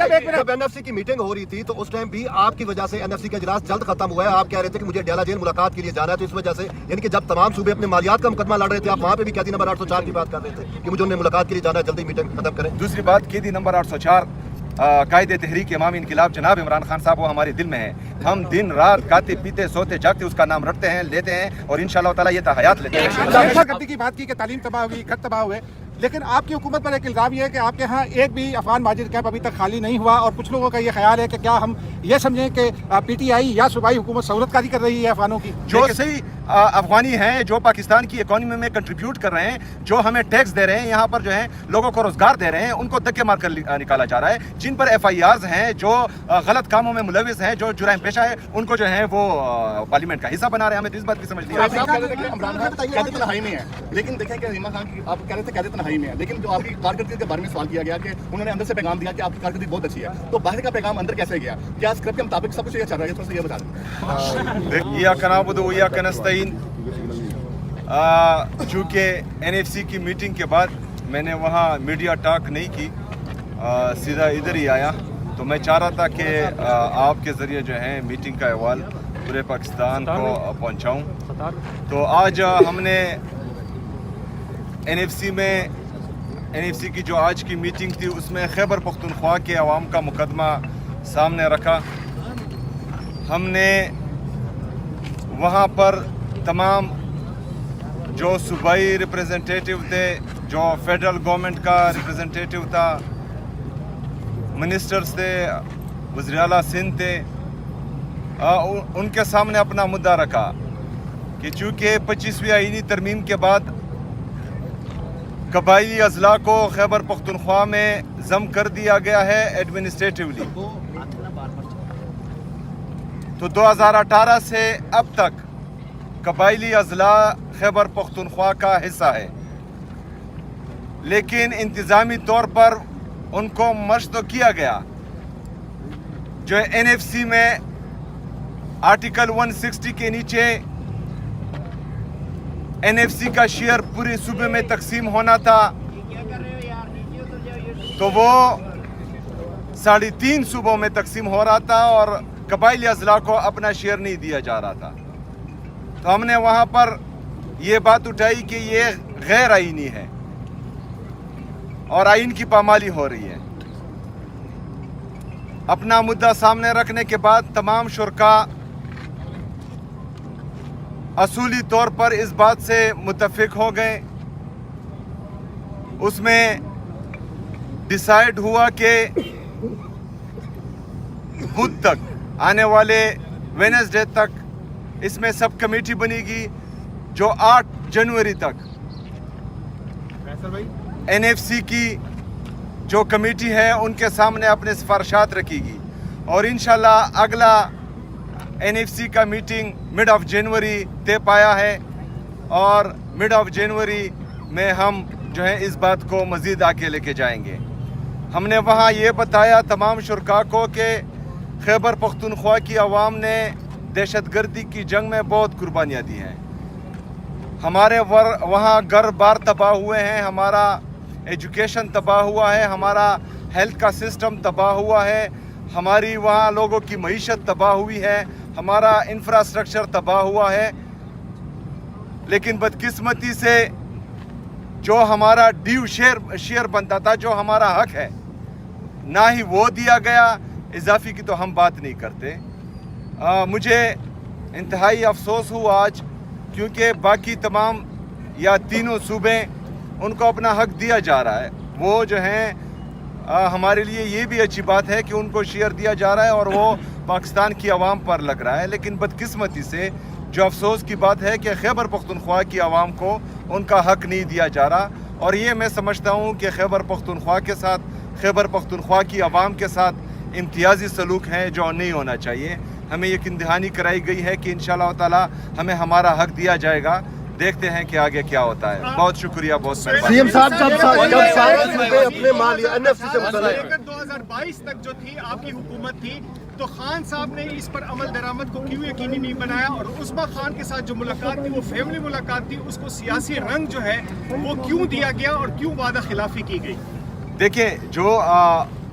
جب NFC کی meeting ہو رہی تھی تو اس ٹائم بھی آپ کی وجہ سے NFC کا اجلاس جلد ختم ہوا ہے. آپ کہہ رہے تھے کہ مجھے ڈیلا جیل ملاقات کے لیے جانا ہے, تو اس وجہ سے یعنی کہ جب تمام صوبے اپنے مالیات کا مقدمہ لڑ رہے تھے, آپ وہاں پہ بھی قیدی نمبر 804 کی بات کر رہے تھے کہ مجھے انہیں ملاقات کے لیے جانا ہے, جلدی میٹنگ ختم کریں. دوسری بات, قیدی نمبر 804 قائد تحریک امام انقلاب جناب عمران خان صاحب وہ ہمارے دل میں ہیں. ہم دن رات کھاتے پیتے سوتے جاگتے اس کا نام رٹتے ہیں, لیتے ہیں اور انشاءاللہ تعالی یہ حیات لیتے ہیں. گردی کی بات کی کہ تعلیم تباہ ہوئی, گھر تباہ ہوئے, لیکن آپ کی حکومت پر ایک الزام یہ ہے کہ آپ کے ہاں ایک بھی افغان مہاجر کیمپ ابھی تک خالی نہیں ہوا, اور کچھ لوگوں کا یہ خیال ہے کہ کیا ہم یہ سمجھیں کہ PTI یا صوبائی حکومت سہولت کاری کر رہی ہے افغانوں کی. جو صحیح افغانی ہیں, جو پاکستان کی اکانومی میں کنٹریبیوٹ کر رہے ہیں, جو ہمیں ٹیکس دے رہے ہیں, یہاں پر جو ہے لوگوں کو روزگار دے رہے ہیں, ان کو دھکے مار کر نکالا جا رہا ہے. جن پر FIRs ہیں, جو غلط کاموں میں ملوث ہیں, جو جرائم پیشہ ہے, ان کو جو ہے وہ پارلیمنٹ کا حصہ بنا رہے ہیں. ہمیں اس بات کی سمجھ نہیں آتی. عمران خان قیادت تنہائی میں ہے, لیکن دیکھیں کہ عمران خان کی آپ کہہ رہے تھے قیادت تنہائی میں ہے, لیکن جو آپ کی کارکردگی کے بارے میں سوال کیا گیا کہ انہوں نے اندر سے پیغام دیا کہ آپ کی کارکردگی بہت اچھی ہے, تو باہر کا پیغام اندر کیسے گیا؟ کیا اسکرپٹ کے مطابق سب کچھ یہ چل رہا ہے؟ تھوڑا سا یہ بتا دیں. ایاک نعبد و ایاک نستعین. چونکہ NFC کی میٹنگ کے بعد میں نے وہاں میڈیا ٹاک نہیں کی, سیدھا ادھر ہی آیا, تو میں چاہ رہا تھا کہ آپ کے ذریعے جو ہے میٹنگ کا احوال پورے پاکستان کو پہنچاؤں. تو آج ہم نے NFC کی جو آج کی میٹنگ تھی اس میں خیبر پختونخوا کے عوام کا مقدمہ سامنے رکھا. ہم نے وہاں پر تمام جو صوبائی ریپریزنٹیٹیو تھے, جو فیڈرل گورنمنٹ کا ریپریزنٹیٹیو تھا, منسٹرز تھے, وزیر اعلیٰ سندھ تھے, ان کے سامنے اپنا مدعا رکھا کہ چونکہ 25ویں آئینی ترمیم کے بعد قبائلی اضلاع کو خیبر پختونخوا میں ضم کر دیا گیا ہے ایڈمنسٹریٹیولی, تو 2018 سے اب تک قبائلی اضلاع خیبر پختونخوا کا حصہ ہے, لیکن انتظامی طور پر ان کو مرج تو کیا گیا. جو NFC میں آرٹیکل 160 کے نیچے NFC کا شیئر پورے صوبے میں تقسیم ہونا تھا, تو وہ 3.5 صوبوں میں تقسیم ہو رہا تھا اور قبائلی اضلاع کو اپنا شیئر نہیں دیا جا رہا تھا. تو ہم نے وہاں پر یہ بات اٹھائی کہ یہ غیر آئینی ہے اور آئین کی پامالی ہو رہی ہے. اپنا مدعا سامنے رکھنے کے بعد تمام شرکاء اصولی طور پر اس بات سے متفق ہو گئے. اس میں ڈیسائیڈ ہوا کہ بدھ تک, آنے والے وینسڈے تک اس میں سب کمیٹی بنے گی, جو 8 جنوری تک NFC کی جو کمیٹی ہے ان کے سامنے اپنے سفارشات رکھے گی, اور انشاءاللہ اگلا NFC کا میٹنگ مڈ آف جنوری طے پایا ہے, اور مڈ آف جنوری میں ہم جو ہے اس بات کو مزید آگے لے کے جائیں گے. ہم نے وہاں یہ بتایا تمام شرکاء کو کہ خیبر پختونخوا کی عوام نے دہشت گردی کی جنگ میں بہت قربانیاں دی ہیں. ہمارے وہاں گھر بار تباہ ہوئے ہیں, ہمارا ایجوکیشن تباہ ہوا ہے, ہمارا ہیلتھ کا سسٹم تباہ ہوا ہے, ہماری وہاں لوگوں کی معیشت تباہ ہوئی ہے, ہمارا انفراسٹرکچر تباہ ہوا ہے. لیکن بدقسمتی سے جو ہمارا ڈیو شیئر بنتا تھا, جو ہمارا حق ہے, نہ ہی وہ دیا گیا. اضافی کی تو ہم بات نہیں کرتے. مجھے انتہائی افسوس ہوا آج, کیونکہ باقی تمام یا تینوں صوبے ان کو اپنا حق دیا جا رہا ہے. وہ جو ہیں ہمارے لیے یہ بھی اچھی بات ہے کہ ان کو شیئر دیا جا رہا ہے اور وہ پاکستان کی عوام پر لگ رہا ہے. لیکن بدقسمتی سے جو افسوس کی بات ہے کہ خیبر پختونخوا کی عوام کو ان کا حق نہیں دیا جا رہا, اور یہ میں سمجھتا ہوں کہ خیبر پختونخوا کے ساتھ, خیبر پختونخوا کی عوام کے ساتھ امتیازی سلوک ہیں جو نہیں ہونا چاہیے. ہمیں یقین دہانی کرائی گئی ہے کہ انشاءاللہ تعالی ہمیں ہمارا حق دیا جائے گا. دیکھتے ہیں کہ آگے کیا ہوتا ہے. بہت شکریہ, بہت مہربانی. CM صاحب جب سارے صوبے اپنے مالیات NFC سے متعلق 2022 تک جو تھی آپ کی حکومت تھی, تو خان صاحب نے اس پر عمل درآمد کو کیوں یقینی نہیں بنایا, اور عثمان خان کے ساتھ جو ملاقات تھی وہ فیملی ملاقات تھی, اس کو سیاسی رنگ جو ہے وہ کیوں دیا گیا اور کیوں وعدہ خلافی کی گئی؟ دیکھیں, جو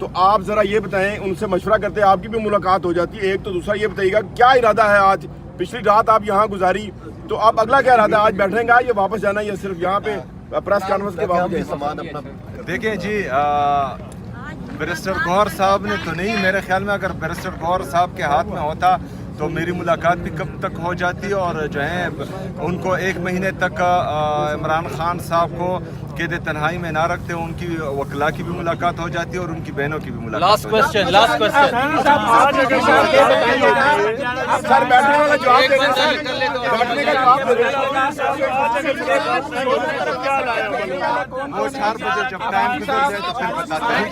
تو آپ ذرا یہ بتائیں ان سے مشورہ کرتے آپ کی بھی ملاقات ہو جاتی ہے ایک تو دوسرا یہ بتائیے گا کیا ارادہ ہے آج پچھلی رات آپ یہاں گزاری تو آپ اگلا کیا ارادہ ہے آج بیٹھنے کا یا واپس جانا یا صرف یہاں پہ پریس کانفرنس کے بعد سامان اپنا دیکھیں جی بیرسٹر گوہر صاحب نے تو نہیں، میرے خیال میں اگر بیرسٹر گوہر صاحب کے ہاتھ میں ہوتا تو میری ملاقات بھی کب تک ہو جاتی اور جو ہے ان کو 1 مہینے تک عمران خان صاحب کو قید تنہائی میں نہ رکھتے، ان کی وکلا کی بھی ملاقات ہو جاتی اور ان کی بہنوں کی بھی ملاقات لاسٹ ہو جاتی۔ کوشچن لاسٹ کوشچن سر بیٹھنے والا جواب دے دیں سر، بیٹھنے کا جواب دے دیں۔ وہ 4 بجے جب ٹائم گزر جائے تو پھر بتاتے ہیں۔